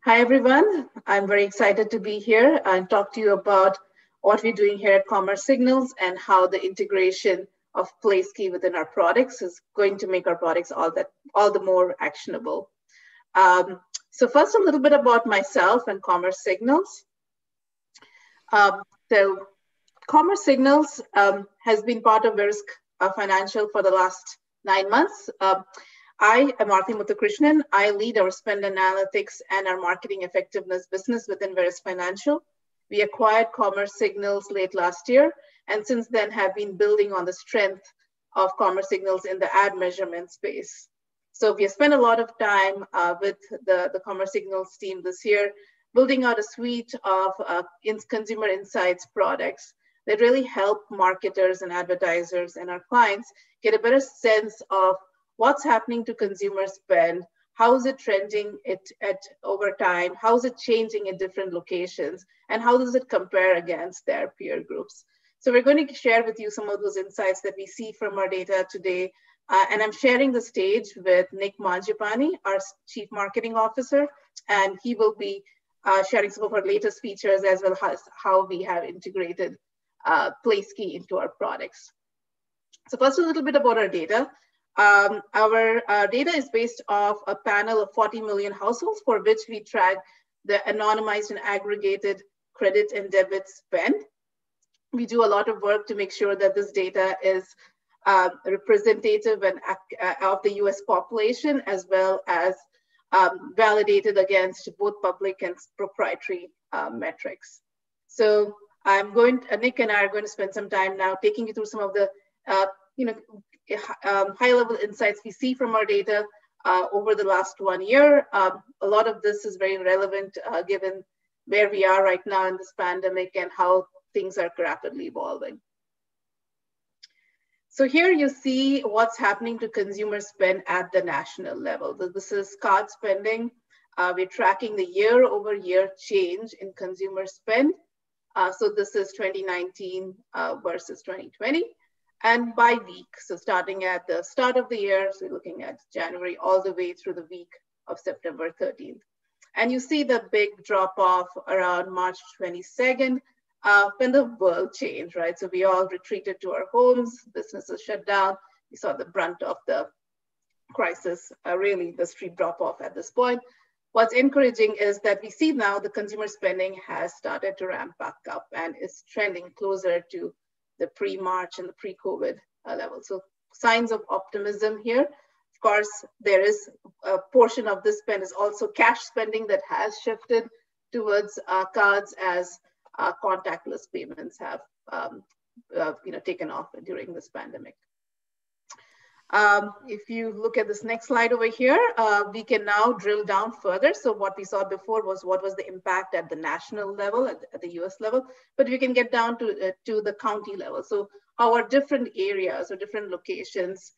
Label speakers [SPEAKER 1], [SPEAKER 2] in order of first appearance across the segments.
[SPEAKER 1] Hi, everyone. I'm very excited to be here and talk to you about what we're doing here at Commerce Signals and how the integration of Placekey within our products is going to make our products all the more actionable. So first, a little bit about myself and Commerce Signals. So Commerce Signals has been part of Verisk Financial for the last 9 months. I am Aarthi Muthukrishnan. I lead our spend analytics and our marketing effectiveness business within Verisk Financial. We acquired Commerce Signals late last year, and since then have been building on the strength of Commerce Signals in the ad measurement space. So we have spent a lot of time with the Commerce Signals team this year, building out a suite of consumer insights products that really help marketers and advertisers and our clients get a better sense of what's happening to consumer spend, how is it trending over time, how is it changing in different locations, and how does it compare against their peer groups. So we're going to share with you some of those insights that we see from our data today. And I'm sharing the stage with Nick Mangiapane, our Chief Marketing Officer, and he will be sharing some of our latest features as well as how we have integrated Placekey into our products. So first, a little bit about our data. Our data is based off a panel of 40 million households for which we track the anonymized and aggregated credit and debit spend. We do a lot of work to make sure that this data is representative and of the US population, as well as validated against both public and proprietary metrics. So Nick and I are going to spend some time now taking you through some of the high-level insights we see from our data over the last 1 year. A lot of this is very relevant given where we are right now in this pandemic and how things are rapidly evolving. So here you see what's happening to consumer spend at the national level. This is card spending. We're tracking the year-over-year change in consumer spend. So this is 2019 versus 2020. And by week, so starting at the start of the year, so looking at January all the way through the week of September 13th. And you see the big drop off around March 22nd when the world changed, right? So we all retreated to our homes, businesses shut down. We saw the brunt of the crisis, really the steep drop off at this point. What's encouraging is that we see now the consumer spending has started to ramp back up and is trending closer to the pre-March and the pre-COVID level. So signs of optimism here. Of course, there is a portion of this spend is also cash spending that has shifted towards cards as contactless payments have taken off during this pandemic. If you look at this next slide over here, we can now drill down further. So what we saw before was what was the impact at the national level, at the US level, but we can get down to the county level. So how are different areas or different locations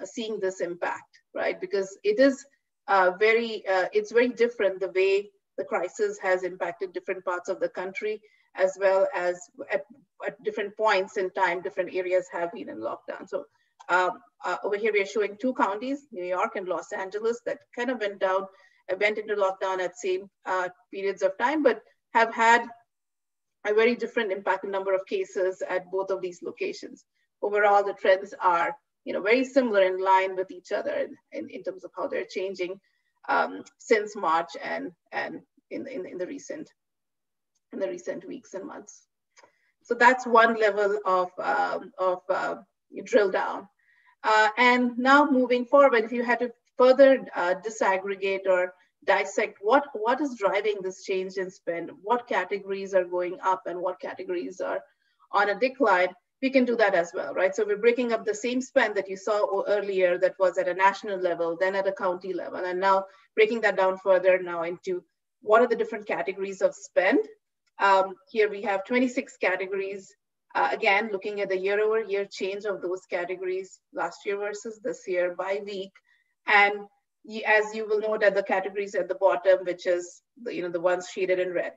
[SPEAKER 1] seeing this impact, right? Because it is it's very different the way the crisis has impacted different parts of the country, as well as at different points in time, different areas have been in lockdown. So over here, we are showing 2 counties, New York and Los Angeles, that kind of went into lockdown at same periods of time, but have had a very different impact in number of cases at both of these locations. Overall, the trends are very similar, in line with each other in terms of how they're changing since March and in the recent weeks and months. So that's one level of drill down. And now moving forward, if you had to further disaggregate or dissect what is driving this change in spend, what categories are going up and what categories are on a decline, we can do that as well, right? So we're breaking up the same spend that you saw earlier that was at a national level, then at a county level, and now breaking that down further now into what are the different categories of spend. Here we have 26 categories. Again, looking at the year-over-year change of those categories last year versus this year by week. And as you will note at the categories at the bottom, which is the ones shaded in red,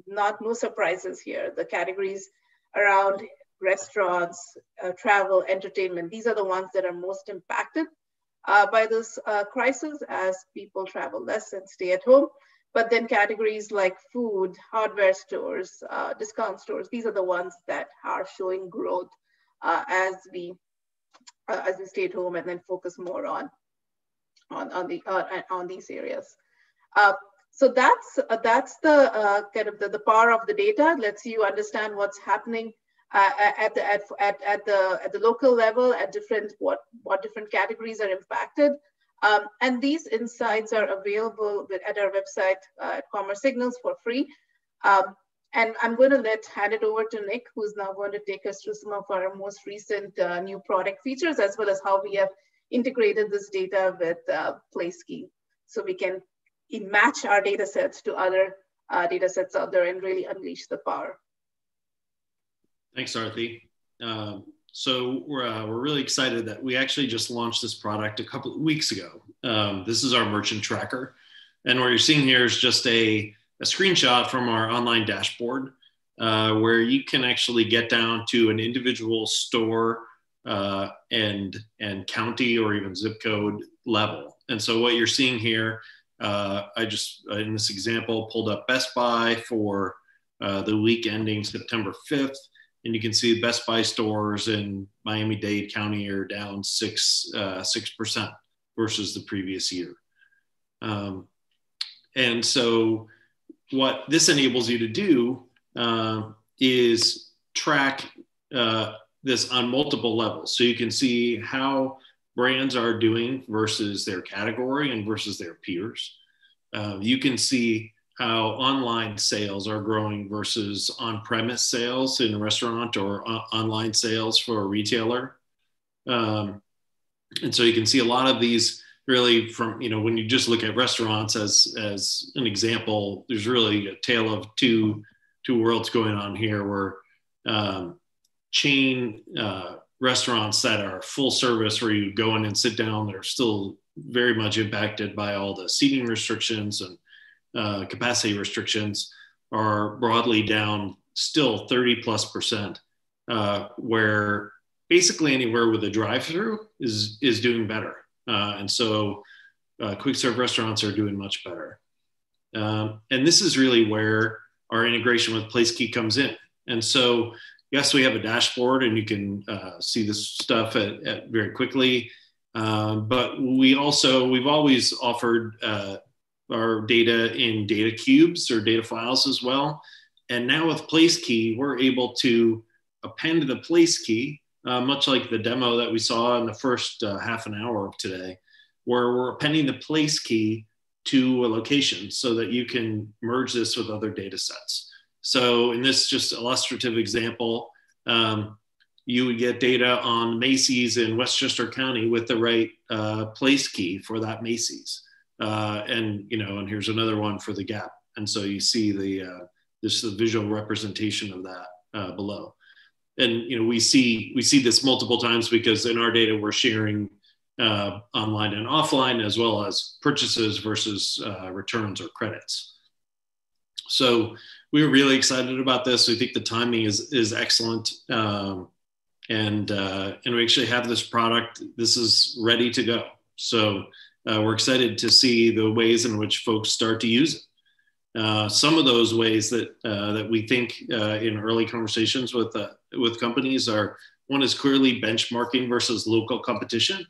[SPEAKER 1] no surprises here. The categories around restaurants, travel, entertainment, these are the ones that are most impacted by this crisis as people travel less and stay at home. But then categories like food, hardware stores, discount stores, these are the ones that are showing growth as we stay at home and then focus more on these areas. So that's the kind of the power of the data. Lets you understand what's happening at the local level, at what different categories are impacted. And these insights are available at our website at Commerce Signals for free. And I'm going to hand it over to Nick, who's now going to take us through some of our most recent new product features, as well as how we have integrated this data with Placekey, so we can match our data sets to other data sets out there and really unleash the power.
[SPEAKER 2] Thanks, Aarthi. So we're really excited that we actually just launched this product a couple of weeks ago. This is our merchant tracker. And what you're seeing here is just a screenshot from our online dashboard where you can actually get down to an individual store and county or even zip code level. And so what you're seeing here, I just, in this example, pulled up Best Buy for the week ending September 5th. And you can see Best Buy stores in Miami-Dade County are down 6% versus the previous year. And so what this enables you to do is track this on multiple levels. So you can see how brands are doing versus their category and versus their peers. You can see how online sales are growing versus on-premise sales in a restaurant or online sales for a retailer. And so you can see a lot of these really from, when you just look at restaurants as an example, there's really a tale of two worlds going on here where chain restaurants that are full service where you go in and sit down, they're still very much impacted by all the seating restrictions and capacity restrictions are broadly down still 30+%, where basically anywhere with a drive-through is doing better. And so quick serve restaurants are doing much better. And this is really where our integration with Placekey comes in. And so, yes, we have a dashboard and you can see this stuff very quickly. But we've always offered our data in data cubes or data files as well. And now with Placekey, we're able to append the Placekey, much like the demo that we saw in the first half an hour of today, where we're appending the Placekey to a location so that you can merge this with other data sets. So in this just illustrative example, you would get data on Macy's in Westchester County with the right Placekey for that Macy's. And here's another one for the Gap. And so you see the visual representation of that below. And we see this multiple times because in our data we're sharing online and offline as well as purchases versus returns or credits. So we were really excited about this. We think the timing is excellent, and we actually have this product. This is ready to go. So we're excited to see the ways in which folks start to use it. Some of those ways that we think in early conversations with companies are, one is clearly benchmarking versus local competition.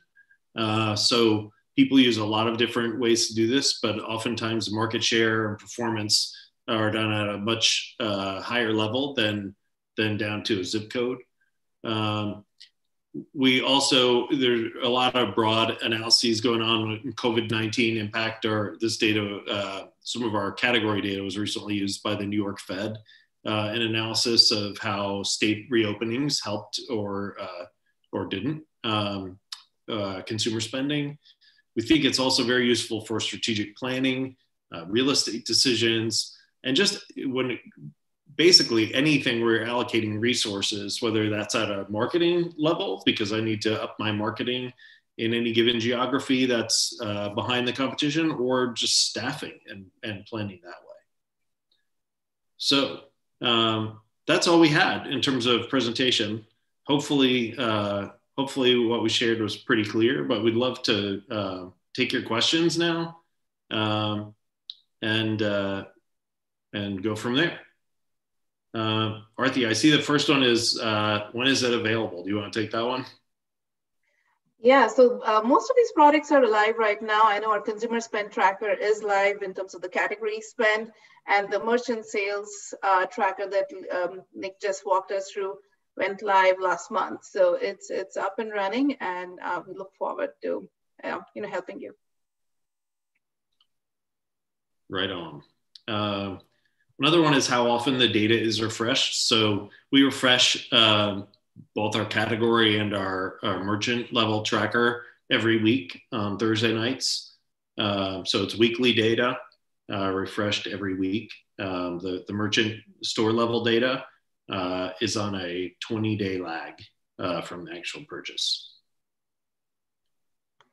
[SPEAKER 2] So people use a lot of different ways to do this, but oftentimes market share and performance are done at a much higher level than down to a zip code. We also, there's a lot of broad analyses going on with COVID-19 impact this data. Some of our category data was recently used by the New York Fed, an analysis of how state reopenings helped or didn't consumer spending. We think it's also very useful for strategic planning, real estate decisions, and just basically anything we're allocating resources, whether that's at a marketing level, because I need to up my marketing in any given geography that's behind the competition, or just staffing and planning that way. So that's all we had in terms of presentation. Hopefully what we shared was pretty clear, but we'd love to take your questions now. and go from there. Aarthi, I see the first one is, when is it available? Do you want to take that one?
[SPEAKER 1] Yeah, so most of these products are live right now. I know our consumer spend tracker is live in terms of the category spend, and the merchant sales tracker that Nick just walked us through went live last month. So it's up and running, and we look forward to helping you.
[SPEAKER 2] Right on. Another one is how often the data is refreshed. So we refresh both our category and our merchant level tracker every week on Thursday nights. So it's weekly data refreshed every week. The merchant store level data is on a 20-day lag from the actual purchase.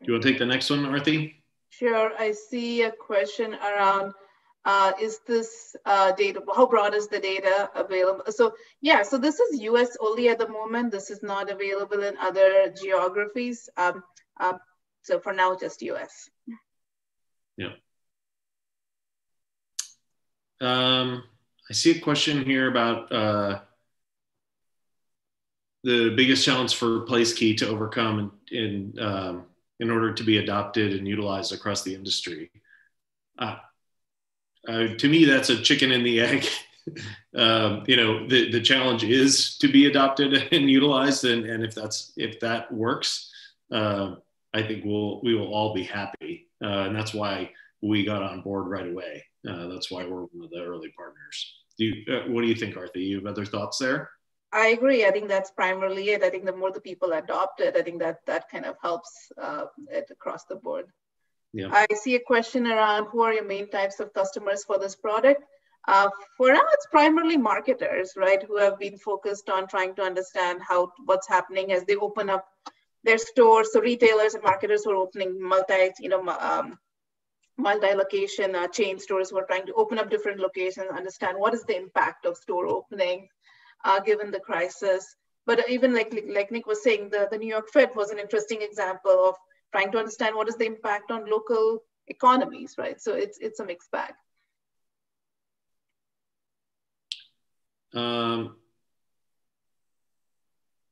[SPEAKER 2] Do you want to take the next one, Aarthi?
[SPEAKER 1] Sure. I see a question around, is this data, how broad is the data available? So yeah, so this is US only at the moment. This is not available in other geographies. So for now, just US.
[SPEAKER 2] Yeah. I see a question here about the biggest challenge for Placekey to overcome in order to be adopted and utilized across the industry. To me, that's a chicken and the egg. The challenge is to be adopted and utilized, and if that works, I think we will all be happy, and that's why we got on board right away. That's why we're one of the early partners. What do you think, Aarthi? You have other thoughts there?
[SPEAKER 1] I agree. I think that's primarily it. I think the more the people adopt it, I think that kind of helps it across the board. Yeah. I see a question around who are your main types of customers for this product. For now, it's primarily marketers, right, who have been focused on trying to understand what's happening as they open up their stores. So retailers and marketers who are opening multi-location chain stores who are trying to open up different locations, understand what is the impact of store opening given the crisis. But even like Nick was saying, the New York Fed was an interesting example of trying to understand what is the impact on local economies, right? So it's a mixed bag.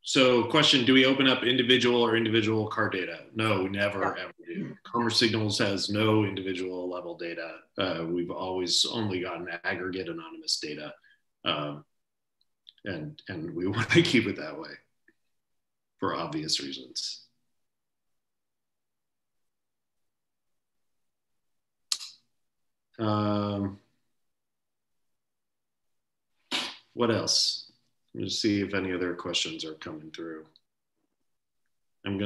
[SPEAKER 2] So question, do we open up individual card data? No, we never ever do. Commerce Signals has no individual level data. We've always only gotten aggregate anonymous data. And we want to keep it that way for obvious reasons. What else? Let's see if any other questions are coming through. I'm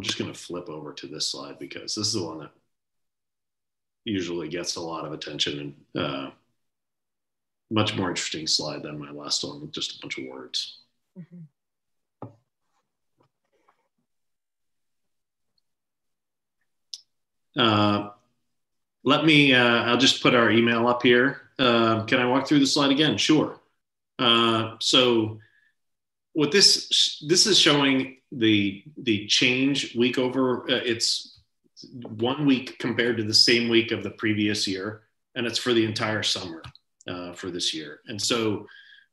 [SPEAKER 2] just gonna flip over to this slide because this is the one that usually gets a lot of attention and much more interesting slide than my last one with just a bunch of words. I'll just put our email up here. Can I walk through the slide again? Sure. So what this is showing the change week over, it's 1 week compared to the same week of the previous year, and it's for the entire summer for this year. And so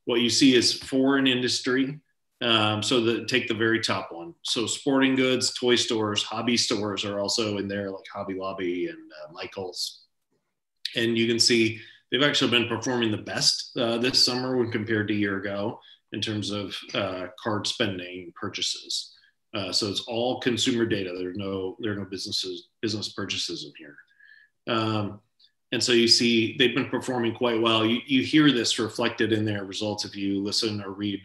[SPEAKER 2] what you see is foreign industry. Take the very top one. So sporting goods, toy stores, hobby stores are also in there, like Hobby Lobby and Michael's. And you can see they've actually been performing the best this summer when compared to a year ago in terms of card spending purchases. So it's all consumer data. There are no business purchases in here. And so you see they've been performing quite well. You hear this reflected in their results if you listen or read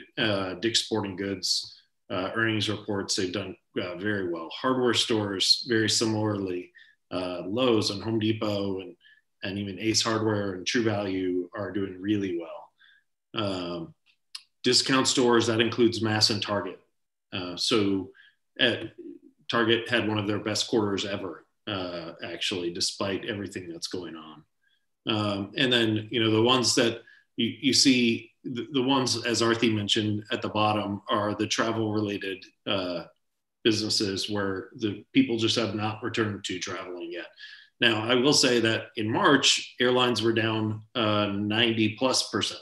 [SPEAKER 2] Dick's Sporting Goods earnings reports. They've done very well. Hardware stores, very similarly, Lowe's and Home Depot and even Ace Hardware and True Value are doing really well. Discount stores, that includes Mass and Target. Target had one of their best quarters ever. Actually, despite everything that's going on. And then, the ones that you see, the ones, as Aarthi mentioned at the bottom, are the travel related businesses where the people just have not returned to traveling yet. Now, I will say that in March, airlines were down 90+%.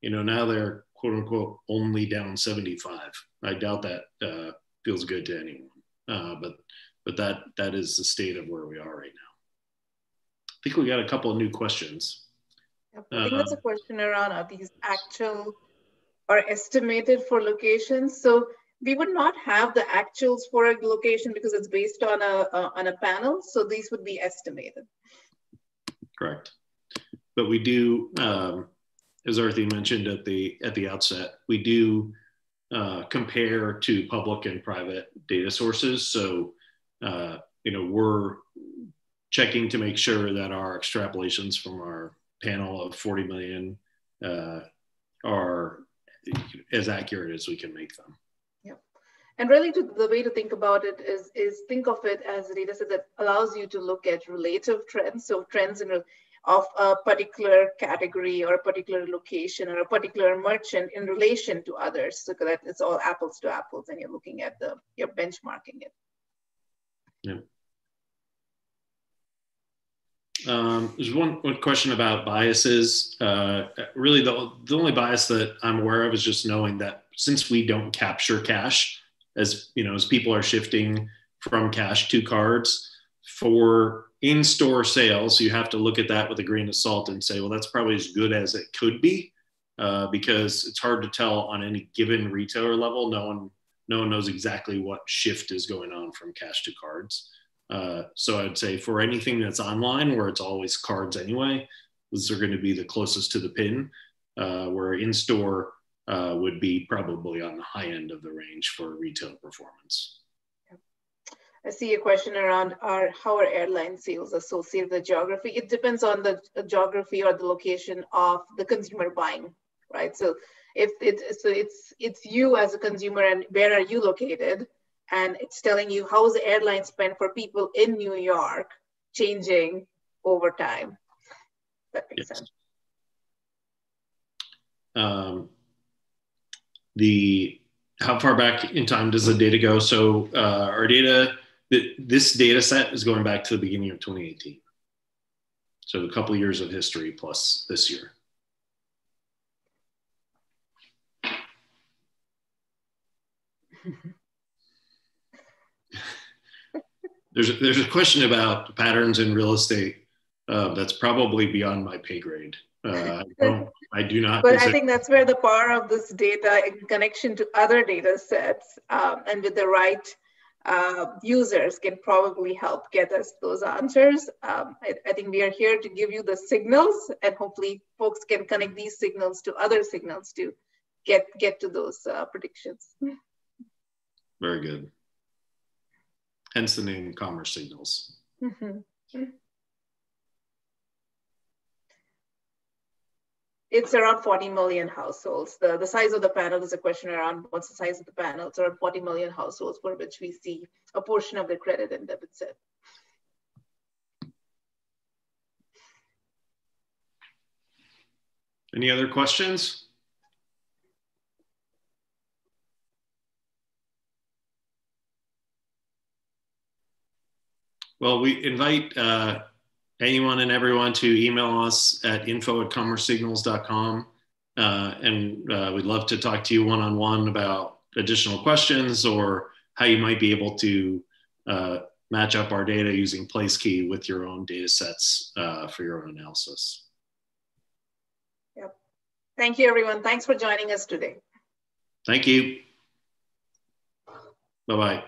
[SPEAKER 2] Now they're quote unquote only down 75. I doubt that feels good to anyone. But that is the state of where we are right now. I think we got a couple of new questions.
[SPEAKER 1] Yep, I think that's a question around, are these actual or estimated for locations? So we would not have the actuals for a location because it's based on a panel. So these would be estimated.
[SPEAKER 2] Correct. But we do, as Aarthi mentioned at the outset, we do compare to public and private data sources. So, we're checking to make sure that our extrapolations from our panel of 40 million are as accurate as we can make them.
[SPEAKER 1] Yeah. And really the way to think about it is think of it as a data set that allows you to look at relative trends. So trends of a particular category or a particular location or a particular merchant in relation to others, so that it's all apples to apples and you're looking at you're benchmarking it.
[SPEAKER 2] Yeah. There's one question about biases. Really, the only bias that I'm aware of is just knowing that since we don't capture cash, as people are shifting from cash to cards for in-store sales, you have to look at that with a grain of salt and say, well, that's probably as good as it could be, because it's hard to tell on any given retailer level. No one knows exactly what shift is going on from cash to cards. So I'd say for anything that's online where it's always cards anyway, those are going to be the closest to the pin, where in-store would be probably on the high end of the range for retail performance.
[SPEAKER 1] I see a question around how are airline sales associated with geography? It depends on the geography or the location of the consumer buying, right? So if it's you as a consumer and where are you located, and it's telling you how is the airline spend for people in New York changing over time. That makes sense.
[SPEAKER 2] How far back in time does the data go? So our data, this data set is going back to the beginning of 2018. So a couple of years of history plus this year. There's a question about patterns in real estate that's probably beyond my pay grade. I do not.
[SPEAKER 1] But I think that's where the power of this data in connection to other data sets and with the right users can probably help get us those answers. I think we are here to give you the signals, and hopefully folks can connect these signals to other signals to get to those predictions.
[SPEAKER 2] Very good. Hence the name Commerce Signals.
[SPEAKER 1] Mm-hmm. It's around 40 million households. The size of the panel is a question around what's the size of the panel. It's around 40 million households for which we see a portion of the credit and debit set.
[SPEAKER 2] Any other questions? Well, we invite anyone and everyone to email us at info@commercesignals.com. And we'd love to talk to you one-on-one about additional questions or how you might be able to match up our data using Placekey with your own data sets for your own analysis.
[SPEAKER 1] Yep. Thank you, everyone. Thanks for joining us today.
[SPEAKER 2] Thank you. Bye-bye.